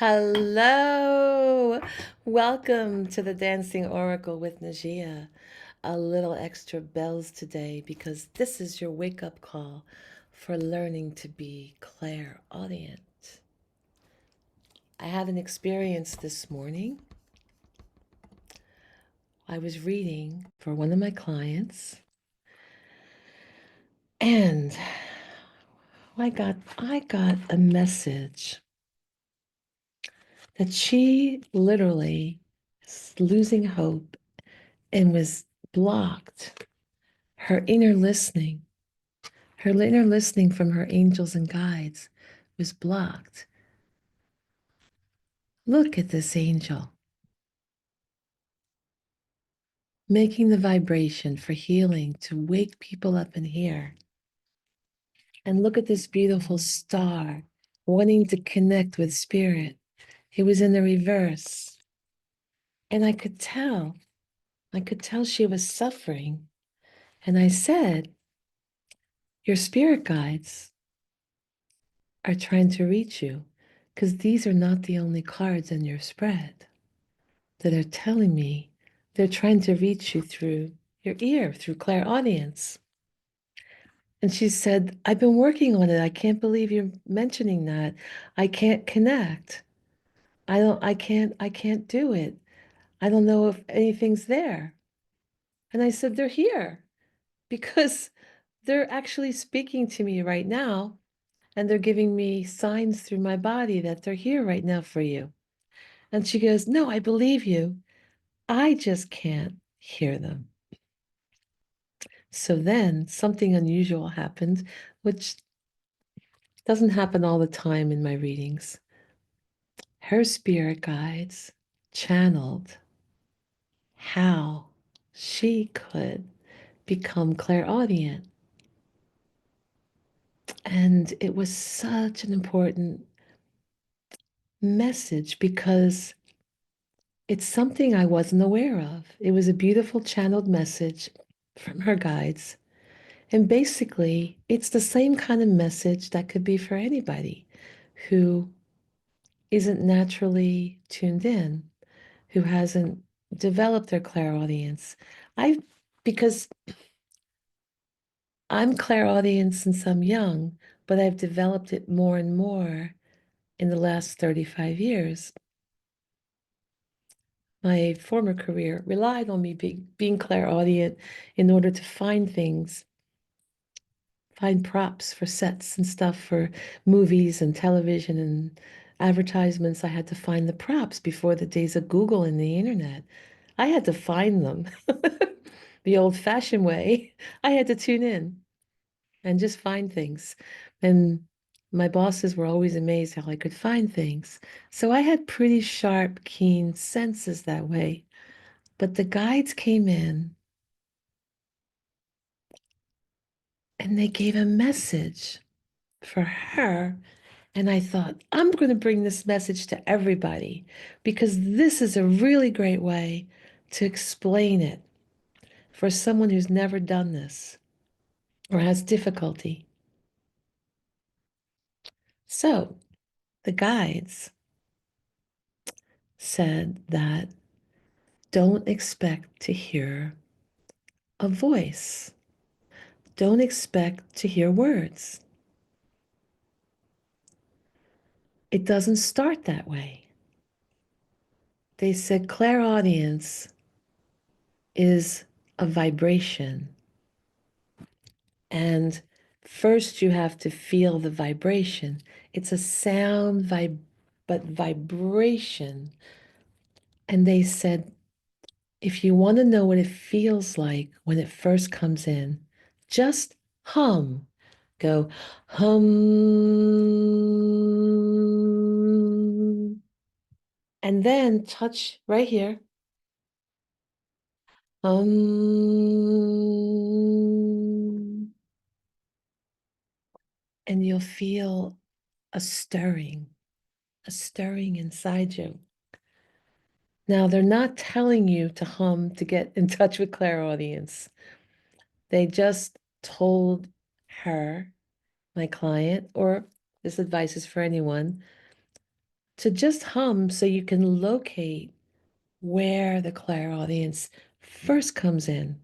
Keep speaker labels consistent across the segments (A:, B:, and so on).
A: Hello. Welcome to the Dancing Oracle with Najia. A little extra bells today because this is your wake-up call for learning to be clairaudient. I had an experience this morning. I was reading for one of my clients and I got a message that she literally is losing hope and was blocked. Her inner listening from her angels and guides was blocked. Look at this angel making the vibration for healing to wake people up in here. And look at this beautiful star wanting to connect with spirit. It was in the reverse. And I could tell she was suffering. And I said, your spirit guides are trying to reach you because these are not the only cards in your spread that are telling me they're trying to reach you through your ear, through clairaudience. And she said, I've been working on it. I can't believe you're mentioning that. I can't connect. I can't do it. I don't know if anything's there. And I said, they're here because they're actually speaking to me right now. And they're giving me signs through my body that they're here right now for you. And she goes, no, I believe you. I just can't hear them. So then something unusual happened, which doesn't happen all the time in my readings. Her spirit guides channeled how she could become clairaudient. And it was such an important message because it's something I wasn't aware of. It was a beautiful channeled message from her guides. And basically, it's the same kind of message that could be for anybody who isn't naturally tuned in, who hasn't developed their clairaudience. I because I'm clairaudient since I'm young, but I've developed it more and more in the last 35 years. My former career relied on me being clairaudient in order to find things, find props for sets and stuff for movies and television and advertisements. I had to find the props before the days of Google and the internet. I had to find them the old-fashioned way. I had to tune in and just find things. And my bosses were always amazed how I could find things. So I had pretty sharp, keen senses that way. But the guides came in and they gave a message for her. And I thought, I'm going to bring this message to everybody because this is a really great way to explain it for someone who's never done this or has difficulty. So the guides said that don't expect to hear a voice. Don't expect to hear words. It doesn't start that way. They said clairaudience is a vibration. And first you have to feel the vibration. It's a sound but vibration. And they said, if you want to know what it feels like when it first comes in, just hum. Go hum. And then touch right here. Hum. And you'll feel a stirring inside you. Now, they're not telling you to hum to get in touch with clairaudience. They just told her, my client, or this advice is for anyone, to just hum so you can locate where the clairaudience first comes in.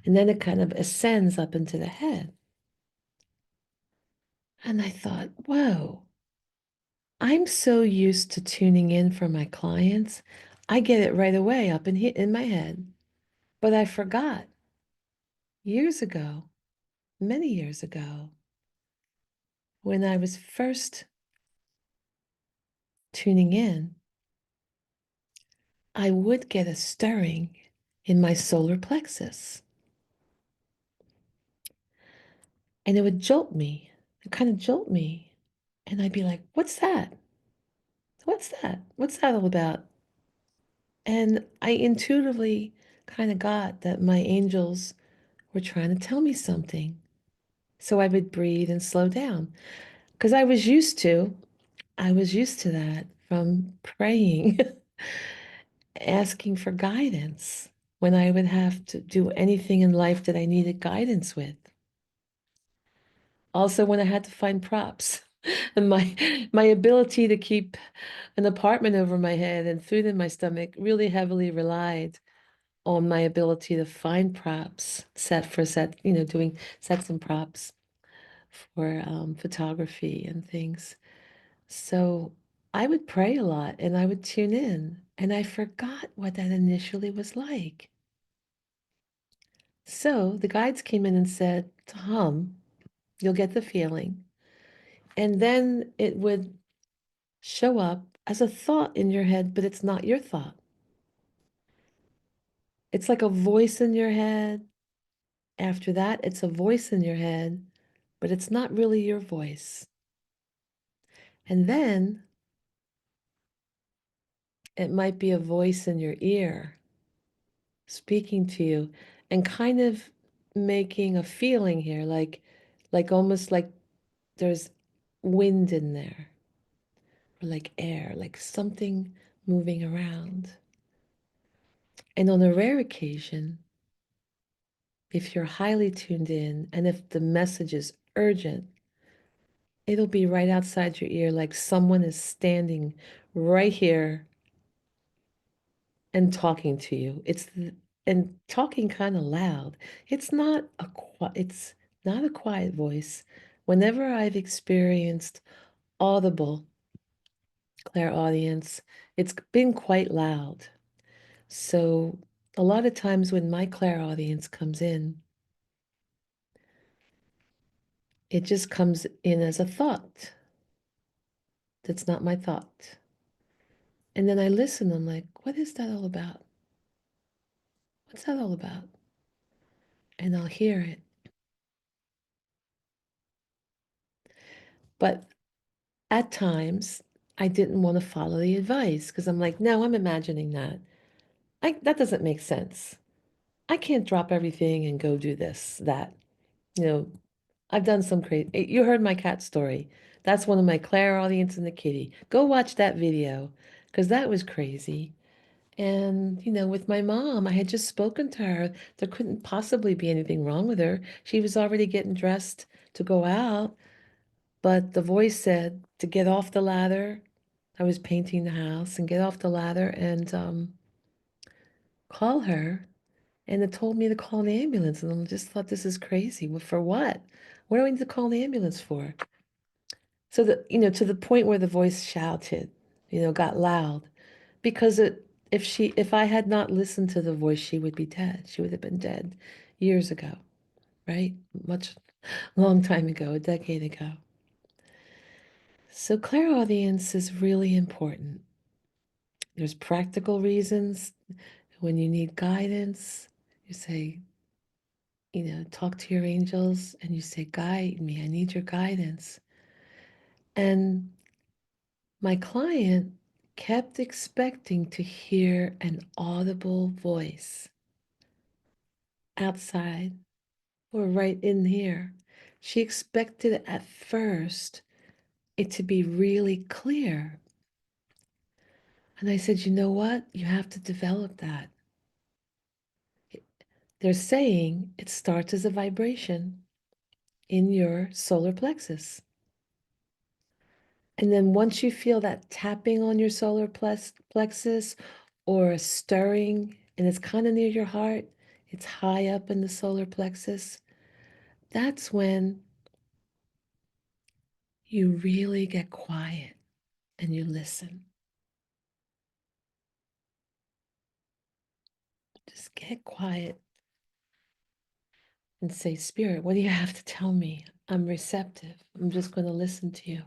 A: And then it kind of ascends up into the head. And I thought, whoa, I'm so used to tuning in for my clients. I get it right away up in my head. But I forgot years ago, many years ago, when I was first tuning in, I would get a stirring in my solar plexus. And it would jolt me. It kind of jolt me. And I'd be like, what's that? What's that? What's that all about? And I intuitively kind of got that my angels were trying to tell me something. So I would breathe and slow down because I was used to that from praying, asking for guidance when I would have to do anything in life that I needed guidance with. Also, when I had to find props, and my ability to keep an apartment over my head and food in my stomach really heavily relied on my ability to find props, set for set, doing sets and props for photography and things. So I would pray a lot and I would tune in, and I forgot what that initially was like. So the guides came in and said to hum, you'll get the feeling. And then it would show up as a thought in your head, but it's not your thought. It's like a voice in your head. After that, it's a voice in your head, but it's not really your voice. And then it might be a voice in your ear speaking to you and kind of making a feeling here, like almost like there's wind in there, or like air, like something moving around. And on a rare occasion, if you're highly tuned in and if the message is urgent, it'll be right outside your ear, like someone is standing right here and talking to you. And talking kind of loud. It's not a quiet voice. Whenever I've experienced audible clairaudience, it's been quite loud. So a lot of times when my clairaudience comes in, it just comes in as a thought. That's not my thought. And then I listen, I'm like, what is that all about? What's that all about? And I'll hear it. But at times, I didn't want to follow the advice because I'm like, no, I'm imagining that. That doesn't make sense. I can't drop everything and go do this, that. You know, I've done some crazy. You heard my cat story. That's one of my clairaudience and the kitty. Go watch that video because that was crazy. And, with my mom, I had just spoken to her. There couldn't possibly be anything wrong with her. She was already getting dressed to go out. But the voice said to get off the ladder. I was painting the house and get off the ladder and call her. And it told me to call an ambulance. And I just thought, this is crazy. Well, for what? What do I need to call the ambulance for? So to the point where the voice shouted, got loud. Because if I had not listened to the voice, she would be dead. She would have been dead years ago, right? Much long time ago, a decade ago. So clairaudience is really important. There's practical reasons. When you need guidance, you say, talk to your angels and you say, guide me. I need your guidance. And my client kept expecting to hear an audible voice outside or right in here. She expected at first it to be really clear. And I said, you know what? You have to develop that. They're saying it starts as a vibration in your solar plexus. And then once you feel that tapping on your solar plexus or a stirring, and it's kind of near your heart, it's high up in the solar plexus, that's when you really get quiet and you listen. Just get quiet and say, Spirit, what do you have to tell me? I'm receptive. I'm just going to listen to you.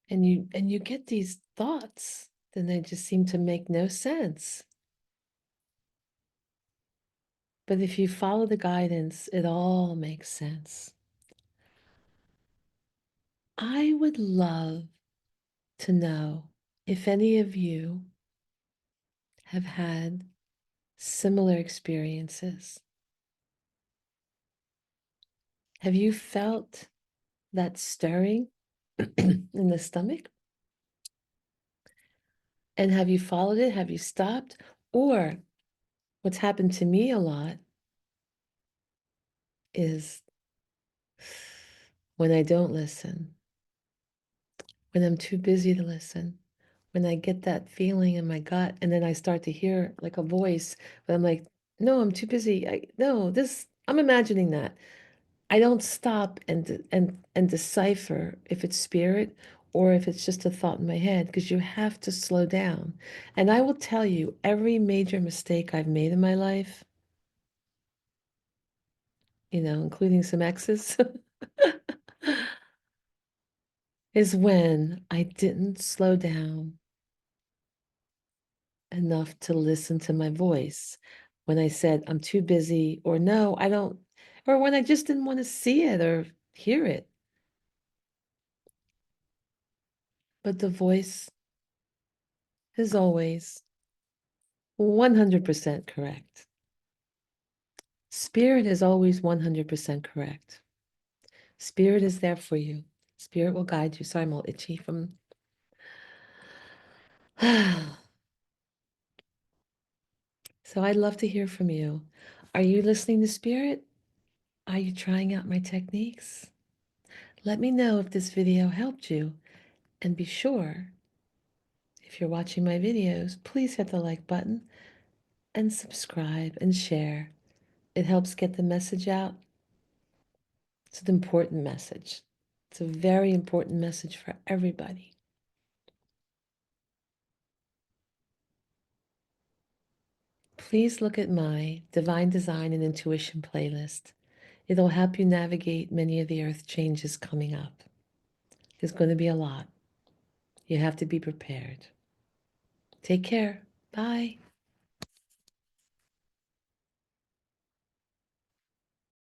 A: And you get these thoughts, then they just seem to make no sense. But if you follow the guidance, it all makes sense. I would love to know if any of you have had similar experiences. Have you felt that stirring in the stomach? And have you followed it? Have you stopped? Or what's happened to me a lot is when I don't listen, when I'm too busy to listen, when I get that feeling in my gut and then I start to hear like a voice, but I'm like, no, I'm too busy. No, this, I'm imagining that. I don't stop and decipher if it's spirit or if it's just a thought in my head because you have to slow down. And I will tell you, every major mistake I've made in my life, including some exes, is when I didn't slow down enough to listen to my voice. When I said I'm too busy, or no, I don't, or when I just didn't want to see it or hear it. But the voice is always 100% correct. Spirit is always 100% correct. Spirit is there for you. Spirit will guide you. Sorry, I'm all itchy from. So I'd love to hear from you. Are you listening to Spirit? Are you trying out my techniques? Let me know if this video helped you. And be sure, if you're watching my videos, please hit the like button and subscribe and share. It helps get the message out. It's an important message. It's a very important message for everybody. Please look at my Divine Design and Intuition playlist. It'll help you navigate many of the earth changes coming up. There's going to be a lot. You have to be prepared. Take care. Bye.